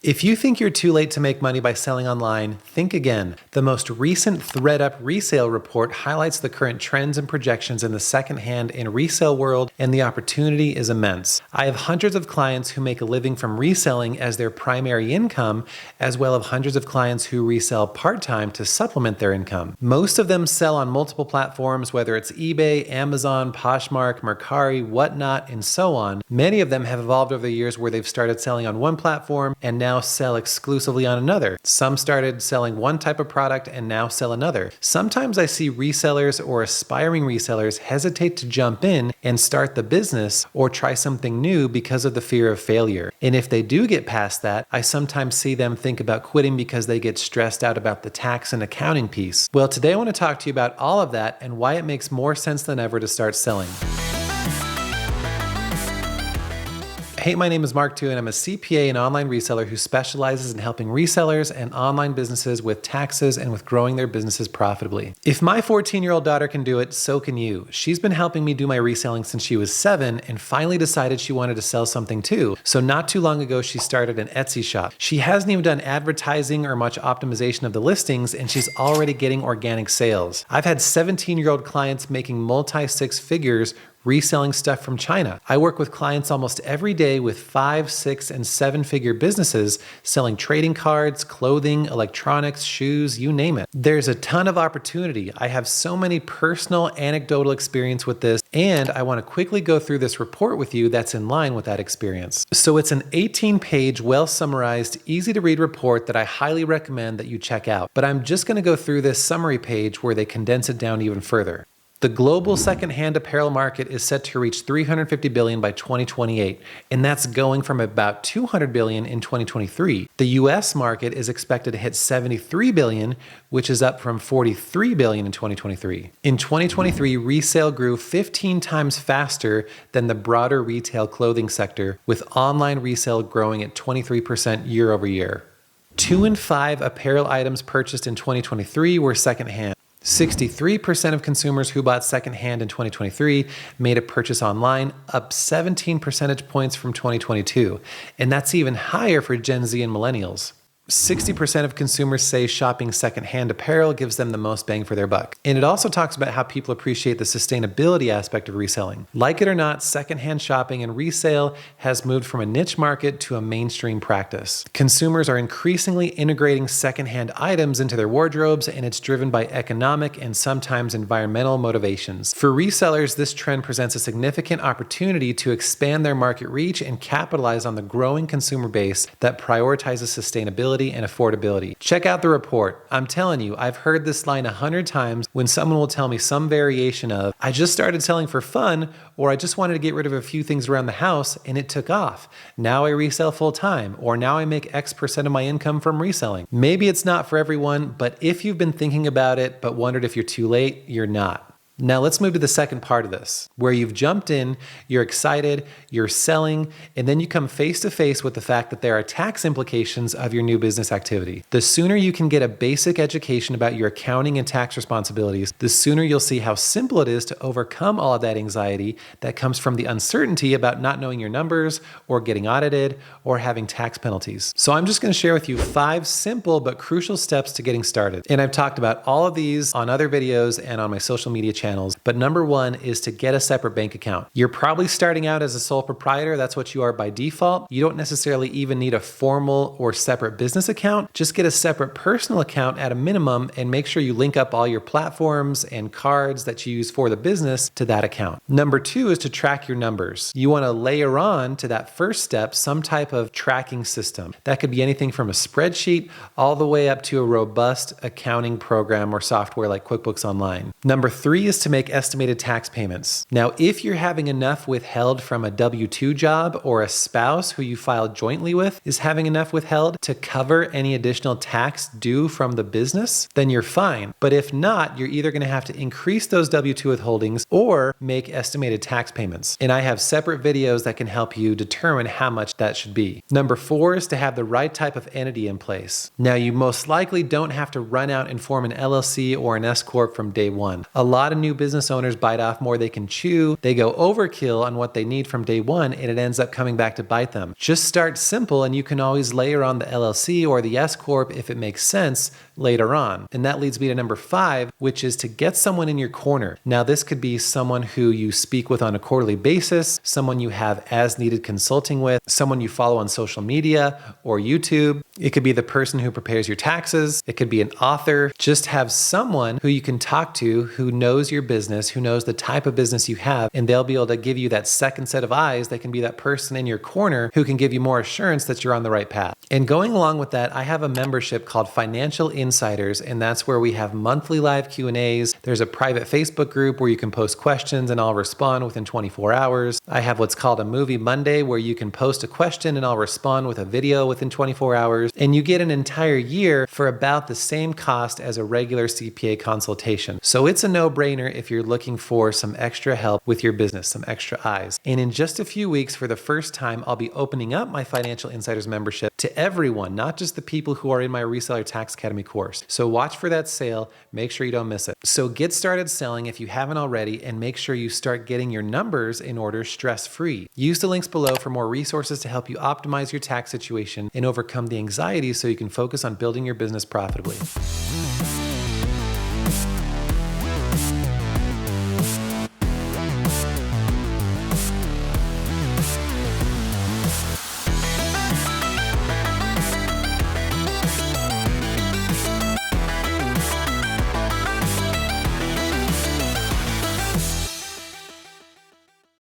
If you think you're too late to make money by selling online, think again. The most recent ThreadUp resale report highlights the current trends and projections in the secondhand and resale world, and the opportunity is immense. I have hundreds of clients who make a living from reselling as their primary income, as well as hundreds of clients who resell part-time to supplement their income. Most of them sell on multiple platforms, whether it's eBay, Amazon, Poshmark, Mercari, Whatnot, and so on. Many of them have evolved over the years where they've started selling on one platform and now sell exclusively on another. Some started selling one type of product and now sell another. Sometimes I see resellers or aspiring resellers hesitate to jump in and start the business or try something new because of the fear of failure. And if they do get past that, I sometimes see them think about quitting because they get stressed out about the tax and accounting piece. Well, today I want to talk to you about all of that and why it makes more sense than ever to start selling. Hey, my name is Mark Tu, and I'm a CPA and online reseller who specializes in helping resellers and online businesses with taxes and with growing their businesses profitably. If my 14-year-old daughter can do it, so can you. She's been helping me do my reselling since she was 7 and finally decided she wanted to sell something too. So not too long ago, she started an Etsy shop. She hasn't even done advertising or much optimization of the listings, and she's already getting organic sales. I've had 17-year-old clients making multi-six figures reselling stuff from China. I work with clients almost every day with 5, 6, and 7-figure businesses selling trading cards, clothing, electronics, shoes, you name it. There's a ton of opportunity. I have so many personal anecdotal experience with this, and I want to quickly go through this report with you that's in line with that experience. So it's an 18-page, well-summarized, easy-to-read report that I highly recommend that you check out. But I'm just going to go through this summary page where they condense it down even further. The global secondhand apparel market is set to reach $350 billion by 2028, and that's going from about $200 billion in 2023. The US market is expected to hit $73 billion, which is up from $43 billion in 2023. In 2023, resale grew 15 times faster than the broader retail clothing sector, with online resale growing at 23% year over year. 2 in 5 apparel items purchased in 2023 were secondhand. 63% of consumers who bought secondhand in 2023 made a purchase online, up 17 percentage points from 2022. And that's even higher for Gen Z and millennials. 60% of consumers say shopping secondhand apparel gives them the most bang for their buck. And it also talks about how people appreciate the sustainability aspect of reselling. Like it or not, secondhand shopping and resale has moved from a niche market to a mainstream practice. Consumers are increasingly integrating secondhand items into their wardrobes, and it's driven by economic and sometimes environmental motivations. For resellers, this trend presents a significant opportunity to expand their market reach and capitalize on the growing consumer base that prioritizes sustainability and affordability. Check out the report. I'm telling you, I've heard this line 100 times when someone will tell me some variation of, I just started selling for fun, or I just wanted to get rid of a few things around the house and it took off. Now I resell full time, or now I make X% of my income from reselling. Maybe it's not for everyone, but if you've been thinking about it but wondered if you're too late, you're not. Now let's move to the second part of this, where you've jumped in, you're excited, you're selling, and then you come face to face with the fact that there are tax implications of your new business activity. The sooner you can get a basic education about your accounting and tax responsibilities, the sooner you'll see how simple it is to overcome all of that anxiety that comes from the uncertainty about not knowing your numbers or getting audited or having tax penalties. So I'm just going to share with you 5 simple but crucial steps to getting started. And I've talked about all of these on other videos and on my social media channels. But number 1 is to get a separate bank account. You're probably starting out as a sole proprietor. That's what you are by default. You don't necessarily even need a formal or separate business account. Just get a separate personal account at a minimum and make sure you link up all your platforms and cards that you use for the business to that account. Number 2 is to track your numbers. You want to layer on to that first step some type of tracking system. That could be anything from a spreadsheet all the way up to a robust accounting program or software like QuickBooks Online. Number 3 is to make estimated tax payments. Now, if you're having enough withheld from a W-2 job, or a spouse who you filed jointly with is having enough withheld to cover any additional tax due from the business, then you're fine. But if not, you're either going to have to increase those W-2 withholdings or make estimated tax payments. And I have separate videos that can help you determine how much that should be. Number 4 is to have the right type of entity in place. Now, you most likely don't have to run out and form an LLC or an S-Corp from day one. A lot of new new business owners bite off more they can chew. They go overkill on what they need from day one, and it ends up coming back to bite them. Just start simple, and you can always layer on the LLC or the S Corp if it makes sense later on. And that leads me to number 5, which is to get someone in your corner. Now, this could be someone who you speak with on a quarterly basis, someone you have as needed consulting with, someone you follow on social media or YouTube. It could be the person who prepares your taxes. It could be an author. Just have someone who you can talk to who knows your business, who knows the type of business you have, and they'll be able to give you that second set of eyes. They can be that person in your corner who can give you more assurance that you're on the right path. And going along with that, I have a membership called Financial Insiders, and that's where we have monthly live Q&As. There's a private Facebook group where you can post questions and I'll respond within 24 hours. I have what's called a Movie Monday where you can post a question and I'll respond with a video within 24 hours. And you get an entire year for about the same cost as a regular CPA consultation. So it's a no-brainer if you're looking for some extra help with your business, some extra eyes. And in just a few weeks, for the first time, I'll be opening up my Financial Insiders membership to everyone, not just the people who are in my Reseller Tax Academy course. So watch for that sale. Make sure you don't miss it. So get started selling if you haven't already, and make sure you start getting your numbers in order stress-free. Use the links below for more resources to help you optimize your tax situation and overcome the anxiety so you can focus on building your business profitably.